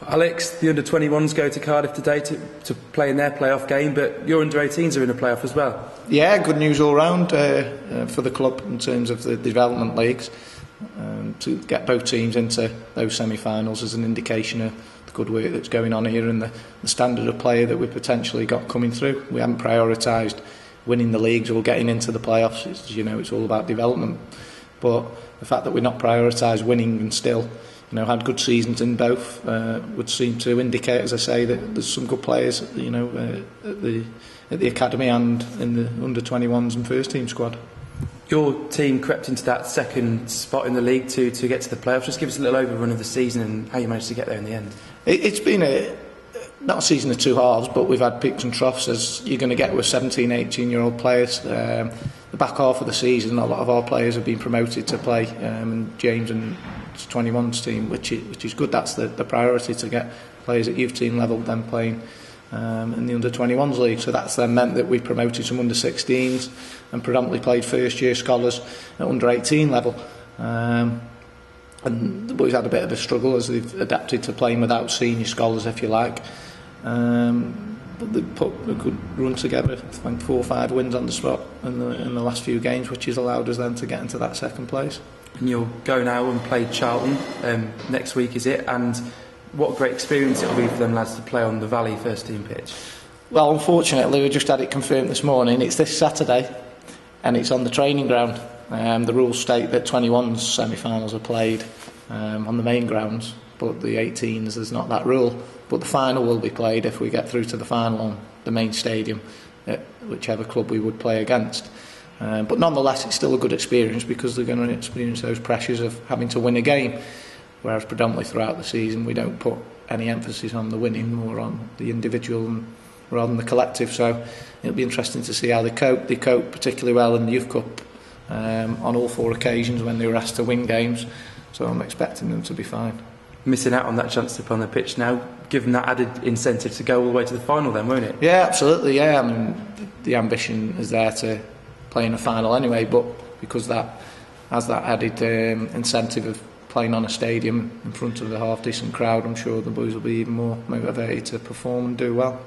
Alex, the under-21s go to Cardiff today to play in their playoff game, but your under-18s are in a playoff as well. Yeah, good news all round for the club in terms of the development leagues. To get both teams into those semi-finals is an indication of the good work that's going on here and the standard of player that we've potentially got coming through. We haven't prioritised winning the leagues or getting into the playoffs. It's all about development. But the fact that we're not prioritised winning and still had good seasons in both would seem to indicate, as I say, that there's some good players at the academy and in the under-21s and first team squad. Your team crept into that second spot in the league to get to the playoffs. Just give us a little overrun of the season and how you managed to get there in the end. It's been not a season of two halves, but we've had peaks and troughs, as you're going to get with 17, 18-year-old players. The back half of the season, a lot of our players have been promoted to play, and James and 21's team, which is good. That's the priority, to get players at youth team level then playing in the under-21s league. So that's then meant that we promoted some under-16s and predominantly played first-year scholars at under-18 level. And the boys had a bit of a struggle as they've adapted to playing without senior scholars, if you like. But they put a good run together, I think 4 or 5 wins on the spot in the last few games, which has allowed us then to get into that second place. And you'll go now and play Charlton next week, is it? And what a great experience it'll be for them lads to play on the Valley first team pitch. Well, unfortunately, we just had it confirmed this morning. It's this Saturday and it's on the training ground. The rules state that 21's semi-finals are played on the main grounds, but the 18's, there's not that rule. But the final will be played, if we get through to the final, on the main stadium, at whichever club we would play against. But nonetheless, it's still a good experience, because they're going to experience those pressures of having to win a game, whereas predominantly throughout the season we don't put any emphasis on the winning, more on the individual rather than the collective. So it'll be interesting to see how they cope. They cope particularly well in the Youth Cup on all 4 occasions when they were asked to win games, so I'm expecting them to be fine. Missing out on that chance to play on the pitch now, give them that added incentive to go all the way to the final then, won't it? Yeah, absolutely, yeah. I mean, the ambition is there to play in a final anyway, but because that has that added incentive of playing on a stadium in front of a half-decent crowd, I'm sure the boys will be even more motivated to perform and do well.